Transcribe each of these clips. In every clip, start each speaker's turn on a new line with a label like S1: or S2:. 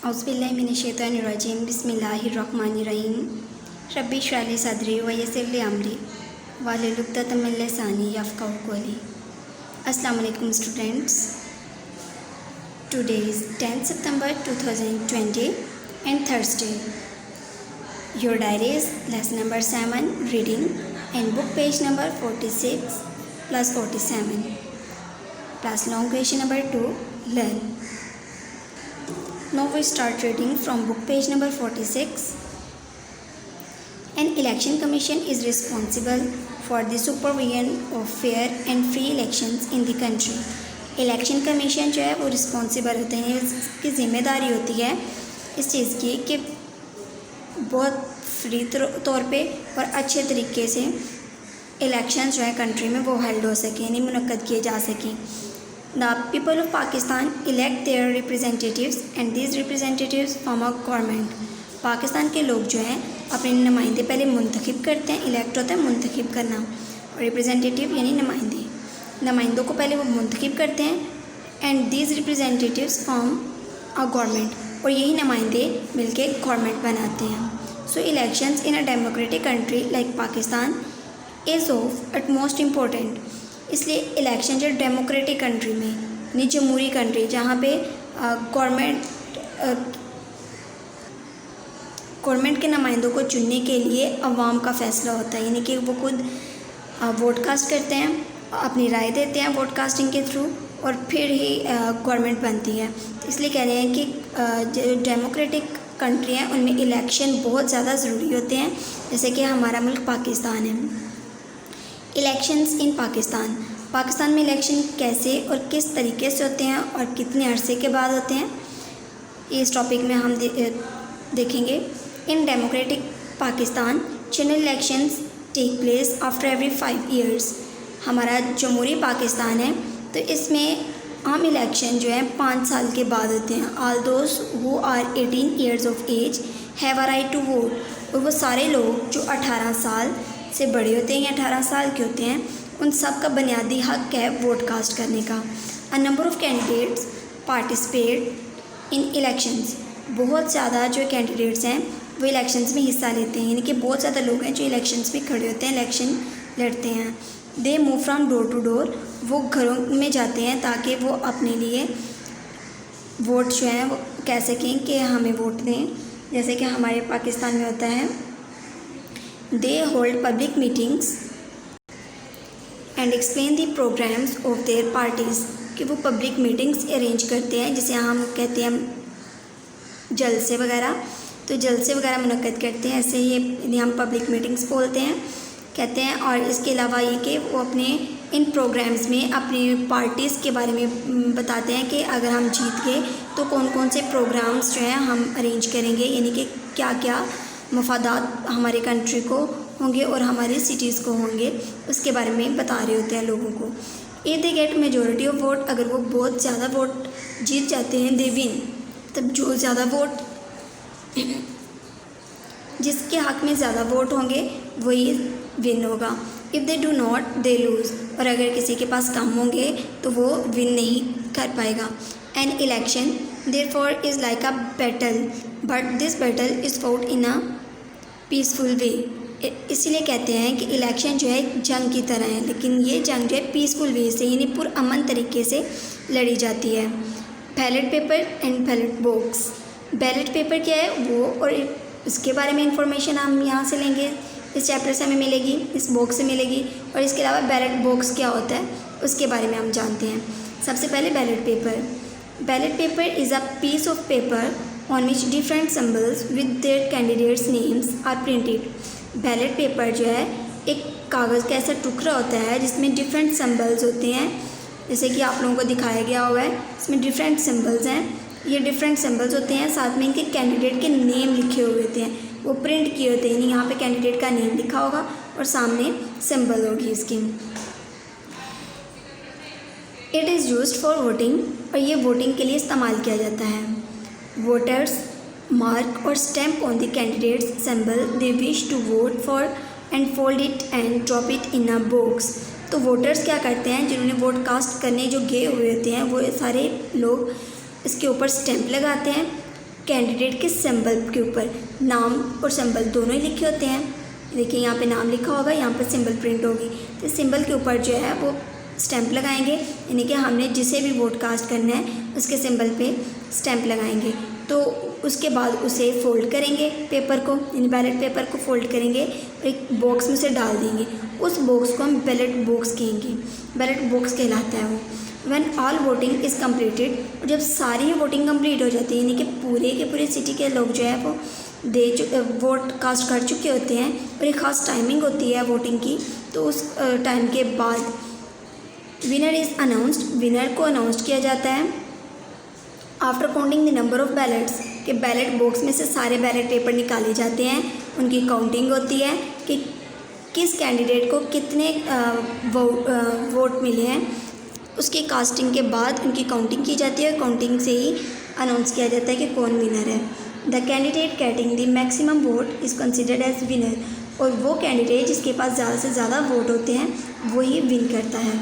S1: औज़ुबिल्लाहिमिनश्शैतानिर्रजीम बिस्मिल्लाहिर्रहमानिर्रहीम रब्बि इश्रह ली सदरी व यस्सिर ली अमरी वाहलुल उक़दतम मिन लिसानी यफ़क़हू क़ौली। अस्सलामु अलैकुम students. Today is 10 September 2020 and Thursday. Your diary is lesson number 7 reading and book page number 46 plus 47 plus long question number 2 learn. Now we start reading from book page number 46. An election commission is responsible for the supervision of fair and free elections in the country. Election commission जो है वो responsible होते हैं, इसकी ज़िम्मेदारी होती है इस चीज़ की कि बहुत फ्री तौर पे और अच्छे तरीके से इलेक्शंस जो है कंट्री में वो हेल्ड हो सकें, यानी मुनक्कद किए जा सकें। The people of Pakistan elect their representatives and these representatives form a government. Pakistan के लोग जो हैं अपने नुमाइंदे पहले मुंतखब करते हैं, इलेक्ट होता है मुंतखब करना, और रिप्रेजेंटेटिव यानी नुमाइंदों को पहले वो मुंतखब करते हैं and these representatives form a government, और यही नुमाइंदे मिलके गवर्नमेंट बनाते हैं। So elections in a democratic country like Pakistan is of utmost important. इसलिए इलेक्शन जो डेमोक्रेटिक कंट्री में यानी जमहूरी कंट्री जहाँ पे गवर्नमेंट के नुमाइंदों को चुनने के लिए अवाम का फ़ैसला होता है, यानी कि वो खुद वोट कास्ट करते हैं, अपनी राय देते हैं वोट कास्टिंग के थ्रू, और फिर ही गवर्नमेंट बनती है। इसलिए कह रहे हैं कि जो डेमोक्रेटिक कंट्री हैं उनमें इलेक्शन बहुत ज़्यादा ज़रूरी होते हैं, जैसे कि हमारा मुल्क पाकिस्तान है। इलेक्शंस इन पाकिस्तान में इलेक्शन कैसे और किस तरीके से होते हैं और कितने अरसे के बाद होते हैं, इस टॉपिक में हम देखेंगे। In democratic Pakistan general elections take place after every 5 years। हमारा जमहूरी पाकिस्तान है तो इसमें आम इलेक्शन जो है 5 साल के बाद होते हैं। All those who are 18 years of age have a right to vote, और वो सारे लोग जो 18 साल से बड़े होते हैं या 18 साल के होते हैं उन सब का बुनियादी हक है वोट कास्ट करने का। A number of candidates participate in elections. बहुत ज़्यादा जो कैंडिडेट्स हैं वो इलेक्शंस में हिस्सा लेते हैं, यानी कि बहुत ज़्यादा लोग हैं जो इलेक्शंस में खड़े होते हैं, इलेक्शन लड़ते हैं। They move from door to door. वो घरों में जाते हैं ताकि वो अपने लिए वोट जो है वो कह सकें कि हमें वोट दें, जैसे कि हमारे पाकिस्तान में होता है। They hold public meetings and explain the programs of their parties। कि वो पब्लिक मीटिंग्स अरेंज करते हैं, जिसे हम कहते हैं जलसे वगैरह, तो जलसे वगैरह मुनक्कद करते हैं, ऐसे ही हम पब्लिक मीटिंग्स बोलते हैं कहते हैं। और इसके अलावा ये कि वो अपने इन प्रोग्राम्स में अपनी पार्टीज़ के बारे में बताते हैं कि अगर हम जीत गए तो कौन कौन से प्रोग्राम्स जो हैं हम अरेंज करेंगे, यानी कि क्या क्या मफादात हमारे कंट्री को होंगे और हमारे सिटीज़ को होंगे, उसके बारे में बता रहे होते हैं लोगों को। If they get majority of vote, अगर वो बहुत ज़्यादा वोट जीत जाते हैं, दे विन, तब जो ज़्यादा वोट जिसके हक़ में ज़्यादा वोट होंगे वही विन होगा। If they do not they lose, और अगर किसी के पास कम होंगे तो वो विन नहीं कर पाएगा। An election therefore is like a battle but this battle is fought in a peaceful वे। इसीलिए कहते हैं कि इलेक्शन जो है जंग की तरह है, लेकिन ये जंग जो है पीसफुल वे से यानी पुरअमन तरीके से लड़ी जाती है। Ballot paper and ballot box. Ballot paper क्या है वो, और इसके बारे में इंफॉर्मेशन हम यहाँ से लेंगे, इस चैप्टर से हमें मिलेगी, इस बॉक्स से मिलेगी। और इसके अलावा बैलेट बॉक्स क्या होता है उसके बारे में हम जानते हैं। सबसे पहले ballot paper. Ballot paper is a piece of paper on which different symbols with their candidates names are printed। Ballot paper जो है एक कागज़ का ऐसा टुकड़ा होता है जिसमें डिफरेंट सिंबल्स होते हैं, जैसे कि आप लोगों को दिखाया गया हुआ है, इसमें डिफरेंट सिंबल्स हैं। ये डिफरेंट सिंबल्स होते हैं, साथ में इनके कैंडिडेट के नेम लिखे हुए होते हैं, वो प्रिंट किए होते हैं, यानी यहाँ पे कैंडिडेट का नेम लिखा होगा और सामने सिंबल होगी इसकी। It is used for voting, और ये वोटिंग के लिए इस्तेमाल किया जाता है। वोटर्स मार्क और stamp on the candidates symbol they wish to vote for and fold it and drop it in a box. तो वोटर्स क्या करते हैं, जिन्होंने वोट कास्ट करने जो गए हुए होते हैं वो सारे लोग इसके ऊपर स्टैंप लगाते हैं कैंडिडेट के सिंबल के ऊपर नाम और सिंबल दोनों ही लिखे होते हैं। देखिए यहाँ पे नाम लिखा होगा, यहाँ पर सिंबल प्रिंट होगी। तो सिंबल के ऊपर जो है वो स्टैंप लगाएंगे, यानी कि हमने जिसे भी वोट कास्ट करना है उसके सिंबल पे स्टैंप लगाएंगे। तो उसके बाद उसे फोल्ड करेंगे पेपर को, यानी बैलेट पेपर को फोल्ड करेंगे और एक बॉक्स में से डाल देंगे। उस बॉक्स को हम बैलेट बॉक्स कहेंगे, बैलेट बॉक्स कहलाता है वो। When all voting is completed, और जब सारी वोटिंग कंप्लीट हो जाती है, यानी कि पूरे के पूरे सिटी के लोग जो है वो वोट कास्ट कर चुके होते हैं और एक ख़ास टाइमिंग होती है वोटिंग की, तो उस टाइम के बाद विनर इज़ अनाउंस्ड, विनर को अनाउंस किया जाता है। After counting the number of ballets, के बैलेट बॉक्स में से सारे बैलेट पेपर निकाले जाते हैं, उनकी काउंटिंग होती है कि किस कैंडिडेट को कितने वोट मिले हैं। उसकी कास्टिंग के बाद उनकी काउंटिंग की जाती है और काउंटिंग से ही अनाउंस किया जाता है कि कौन विनर है। The candidate getting the maximum vote is considered as winner, और वो कैंडिडेट जिसके पास ज़्यादा से ज़्यादा वोट होते हैं वही विन करता है।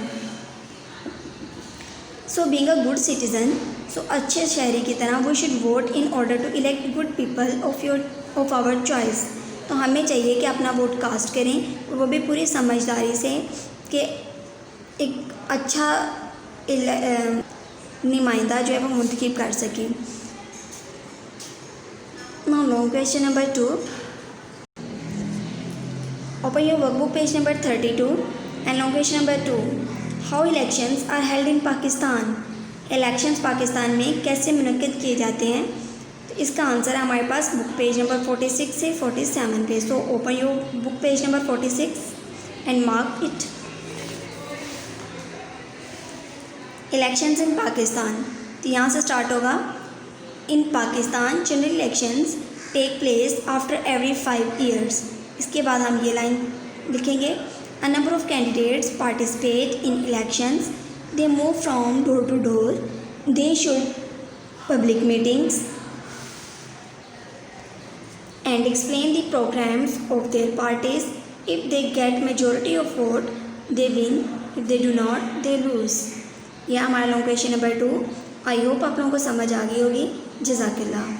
S1: So being a good citizen, so अच्छे शहरी की तरह we should vote in order to elect good people of our choice. तो हमें चाहिए कि अपना वोट कास्ट करें और वो भी पूरी समझदारी से, कि एक अच्छा नुमाइंदा जो है वो मुंतखब कर सकें। Now long question number 2, open your workbook page number 32 and long question number 2, how elections are held in Pakistan. Elections Pakistan में कैसे मुनक्किद किए जाते हैं। तो इसका आंसर है हमारे पास बुक पेज नंबर 46 से 47 पे। So open your book page number 46 and mark it. Elections in Pakistan, तो यहाँ से स्टार्ट होगा। In Pakistan general elections take place after every 5 years। इसके बाद हम ये लाइन लिखेंगे, a number of candidates participate in elections, they move from door to door, they should public meetings and explain the programs of their parties. If they get majority of vote, they win. If they do not, they lose. यह हमारा long question number 2। I hope आप लोगों को समझ आ गई होगी। जज़ाकल्लाह।